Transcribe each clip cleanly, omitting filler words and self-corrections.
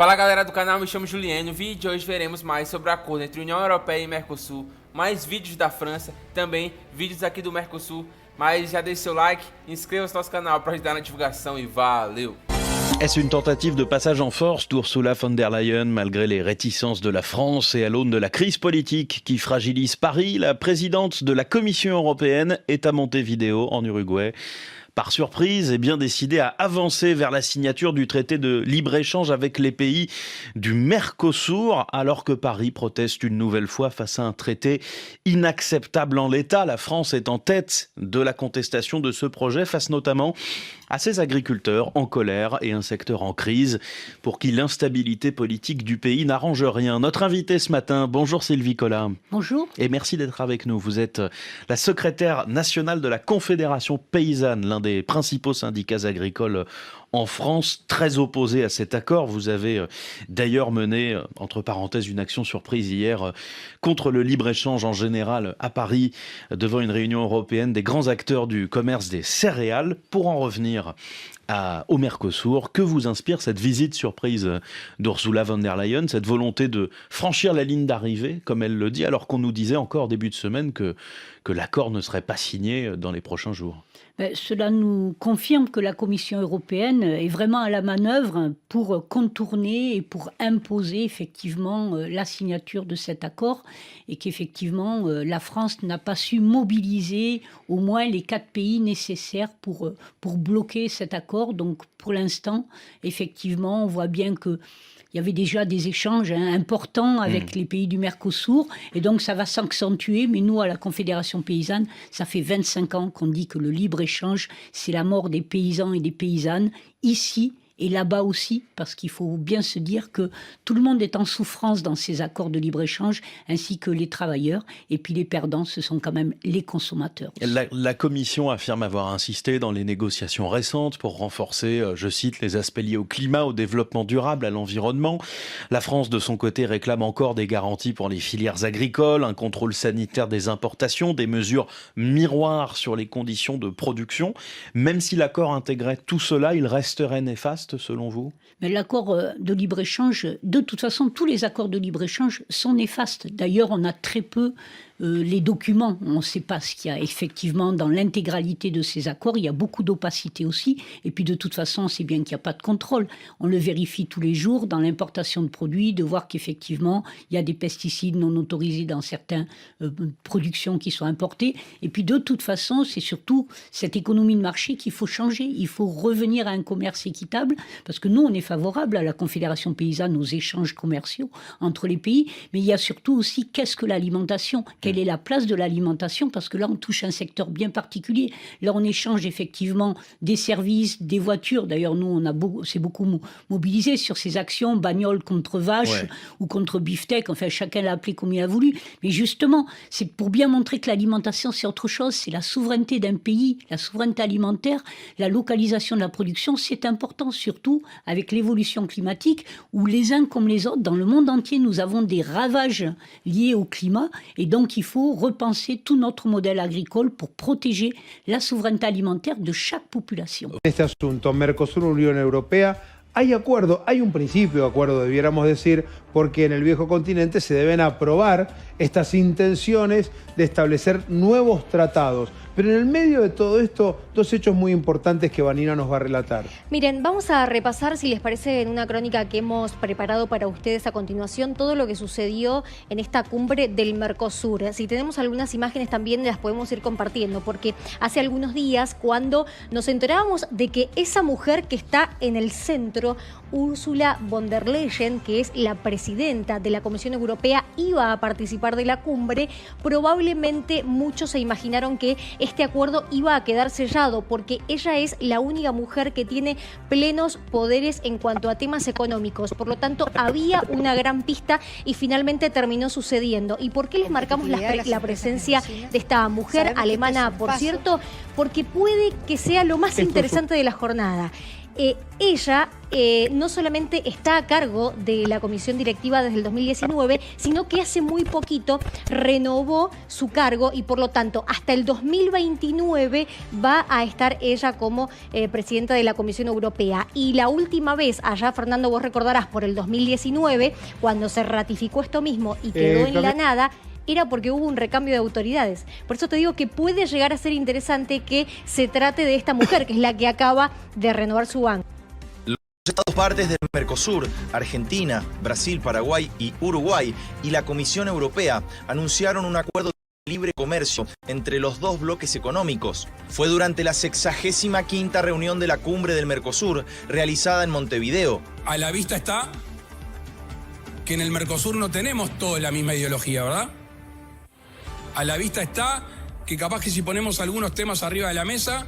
Fala galera do canal, me chamo Juliano. No vídeo de hoje veremos mais sobre o acordo entre União Europeia e Mercosul, mais vídeos da França, também vídeos aqui do Mercosul. Mas já deixe seu like, inscreva-se no nosso canal para ajudar na divulgação e valeu! Est-ce une tentative de passage en force d'Ursula von der Leyen malgré les réticences de la France et à l'aune de la crise politique qui fragilise Paris? La présidente de la Commission européenne est à Montevideo en Uruguay. Par surprise, est bien décidé à avancer vers la signature du traité de libre-échange avec les pays du Mercosur, alors que Paris proteste une nouvelle fois face à un traité inacceptable en l'état. La France est en tête de la contestation de ce projet, face notamment à ses agriculteurs en colère et un secteur en crise pour qui l'instabilité politique du pays n'arrange rien. Notre invité ce matin, bonjour Sylvie Collat. Bonjour. Et merci d'être avec nous. Vous êtes la secrétaire nationale de la Confédération paysanne, l'un des principaux syndicats agricoles en France, très opposé à cet accord. Vous avez d'ailleurs mené, entre parenthèses, une action surprise hier contre le libre-échange en général à Paris, devant une réunion européenne des grands acteurs du commerce des céréales. Pour en revenir au Mercosur, que vous inspire cette visite surprise d'Ursula von der Leyen, cette volonté de franchir la ligne d'arrivée, comme elle le dit, alors qu'on nous disait encore début de semaine que l'accord ne serait pas signé dans les prochains jours? Cela nous confirme que la Commission européenne est vraiment à la manœuvre pour contourner et pour imposer effectivement la signature de cet accord, et qu'effectivement la France n'a pas su mobiliser au moins les 4 pays nécessaires pour bloquer cet accord. Donc pour l'instant, effectivement, on voit bien que il y avait déjà des échanges importants avec les pays du Mercosur, et donc ça va s'accentuer. Mais nous, à la Confédération paysanne, ça fait 25 ans qu'on dit que le libre-échange, c'est la mort des paysans et des paysannes, ici et là-bas aussi, parce qu'il faut bien se dire que tout le monde est en souffrance dans ces accords de libre-échange, ainsi que les travailleurs, et puis les perdants, ce sont quand même les consommateurs. La Commission affirme avoir insisté dans les négociations récentes pour renforcer, je cite, les aspects liés au climat, au développement durable, à l'environnement. La France, de son côté, réclame encore des garanties pour les filières agricoles, un contrôle sanitaire des importations, des mesures miroirs sur les conditions de production. Même si l'accord intégrait tout cela, il resterait néfaste selon vous? Mais l'accord de libre-échange, de toute façon, tous les accords de libre-échange sont néfastes. D'ailleurs, on a très peu les documents. On ne sait pas ce qu'il y a effectivement dans l'intégralité de ces accords. Il y a beaucoup d'opacité aussi. Et puis de toute façon, c'est bien qu'il n'y a pas de contrôle. On le vérifie tous les jours dans l'importation de produits, de voir qu'effectivement, il y a des pesticides non autorisés dans certaines productions qui sont importées. Et puis de toute façon, c'est surtout cette économie de marché qu'il faut changer. Il faut revenir à un commerce équitable, parce que nous, on est favorable à la Confédération paysanne aux échanges commerciaux entre les pays. Mais il y a surtout aussi, qu'est-ce que l'alimentation ? Quelle est la place de l'alimentation? Parce que là, on touche un secteur bien particulier. Là, on échange effectivement des services, des voitures. D'ailleurs, nous, c'est beaucoup mobilisé sur ces actions, bagnole contre vache ou contre beefsteak. Enfin, chacun l'a appelé comme il a voulu. Mais justement, c'est pour bien montrer que l'alimentation, c'est autre chose. C'est la souveraineté d'un pays, la souveraineté alimentaire, la localisation de la production. C'est important, surtout avec l'évolution climatique, où les uns comme les autres, dans le monde entier, nous avons des ravages liés au climat. Et donc, il faut repenser tout notre modèle agricole pour protéger la souveraineté alimentaire de chaque population. Este asunto, Mercosur-Unión Europea, hay acuerdo, hay un principio de acuerdo, debiéramos decir, porque en el viejo continente se deben aprobar estas intenciones de establecer nuevos tratados. Pero en el medio de todo esto, 2 hechos muy importantes que Vanina nos va a relatar. Miren, vamos a repasar, si les parece, en una crónica que hemos preparado para ustedes a continuación, todo lo que sucedió en esta cumbre del Mercosur. Si tenemos algunas imágenes también las podemos ir compartiendo, porque hace algunos días, cuando nos enterábamos de que esa mujer que está en el centro, Ursula von der Leyen, que es la presidenta de la Comisión Europea, iba a participar de la cumbre, probablemente muchos se imaginaron que este acuerdo iba a quedar sellado, porque ella es la única mujer que tiene plenos poderes en cuanto a temas económicos. Por lo tanto, había una gran pista y finalmente terminó sucediendo. ¿Y por qué les marcamos la presencia de esta mujer alemana, por cierto? Porque puede que sea lo más interesante de la jornada. Ella no solamente está a cargo de la comisión directiva desde el 2019, sino que hace muy poquito renovó su cargo y por lo tanto hasta el 2029 va a estar ella como presidenta de la Comisión Europea. Y la última vez, allá Fernando, vos recordarás, por el 2019, cuando se ratificó esto mismo y quedó en la nada, era porque hubo un recambio de autoridades. Por eso te digo que puede llegar a ser interesante que se trate de esta mujer, que es la que acaba de renovar su banco. Los Estados partes del Mercosur, Argentina, Brasil, Paraguay y Uruguay, y la Comisión Europea anunciaron un acuerdo de libre comercio entre los dos bloques económicos. Fue durante la 65ª reunión de la Cumbre del Mercosur, realizada en Montevideo. A la vista está que en el Mercosur no tenemos toda la misma ideología, ¿verdad? A la vista está que capaz que si ponemos algunos temas arriba de la mesa,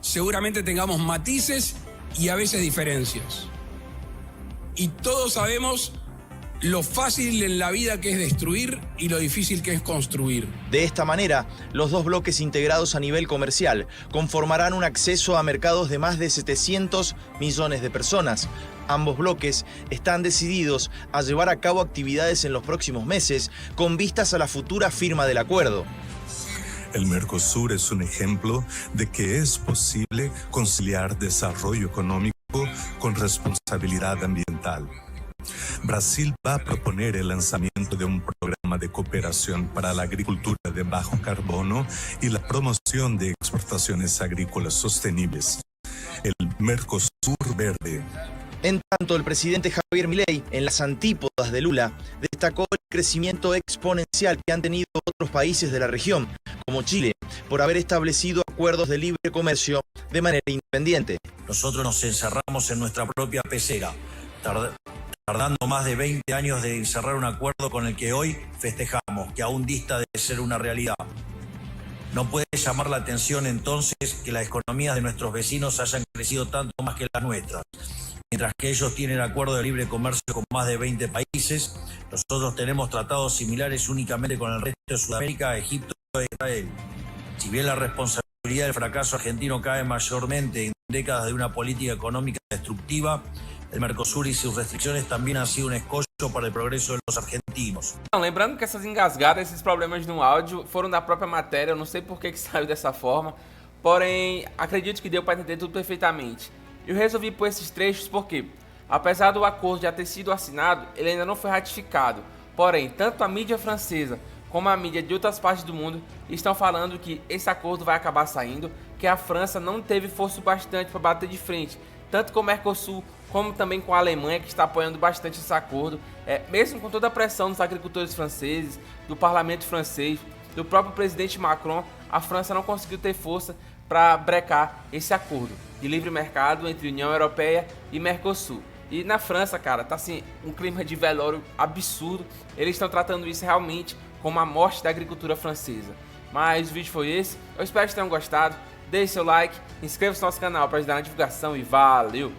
seguramente tengamos matices y a veces diferencias. Y todos sabemos lo fácil en la vida que es destruir y lo difícil que es construir. De esta manera, los dos bloques integrados a nivel comercial conformarán un acceso a mercados de más de 700 millones de personas. Ambos bloques están decididos a llevar a cabo actividades en los próximos meses con vistas a la futura firma del acuerdo. El Mercosur es un ejemplo de que es posible conciliar desarrollo económico con responsabilidad ambiental. Brasil va a proponer el lanzamiento de un programa de cooperación para la agricultura de bajo carbono y la promoción de exportaciones agrícolas sostenibles. El Mercosur Verde. En tanto, el presidente Javier Milei, en las antípodas de Lula, destacó el crecimiento exponencial que han tenido otros países de la región, como Chile, por haber establecido acuerdos de libre comercio de manera independiente. Nosotros nos encerramos en nuestra propia pecera, tardando más de 20 años de cerrar un acuerdo con el que hoy festejamos, que aún dista de ser una realidad. No puede llamar la atención entonces que las economías de nuestros vecinos hayan crecido tanto más que las nuestras. Mientras que ellos tienen acuerdos de libre comercio con más de 20 países, nosotros tenemos tratados similares únicamente con el resto de Sudamérica, Egipto e Israel. Si bien la responsabilidad del fracaso argentino cae mayormente en décadas de una política económica destructiva, el Mercosur y sus restricciones también han sido un escollo para el progreso de los argentinos. Lembrando que essas engasgadas, esses problemas no áudio foram da própria matéria, eu não sei por que saiu dessa forma, porém acredito que deu para entender tudo perfeitamente. Eu resolvi pôr esses trechos porque, apesar do acordo já ter sido assinado, ele ainda não foi ratificado. Porém, tanto a mídia francesa como a mídia de outras partes do mundo estão falando que esse acordo vai acabar saindo, que a França não teve força bastante para bater de frente, tanto com o Mercosul como também com a Alemanha, que está apoiando bastante esse acordo, mesmo com toda a pressão dos agricultores franceses, do parlamento francês, do próprio presidente Macron, a França não conseguiu ter força para brecar esse acordo de livre mercado entre União Europeia e Mercosul. E na França, cara, tá assim um clima de velório absurdo. Eles estão tratando isso realmente como a morte da agricultura francesa. Mas o vídeo foi esse. Eu espero que tenham gostado. Deixe seu like, inscreva-se no nosso canal para ajudar na divulgação e valeu!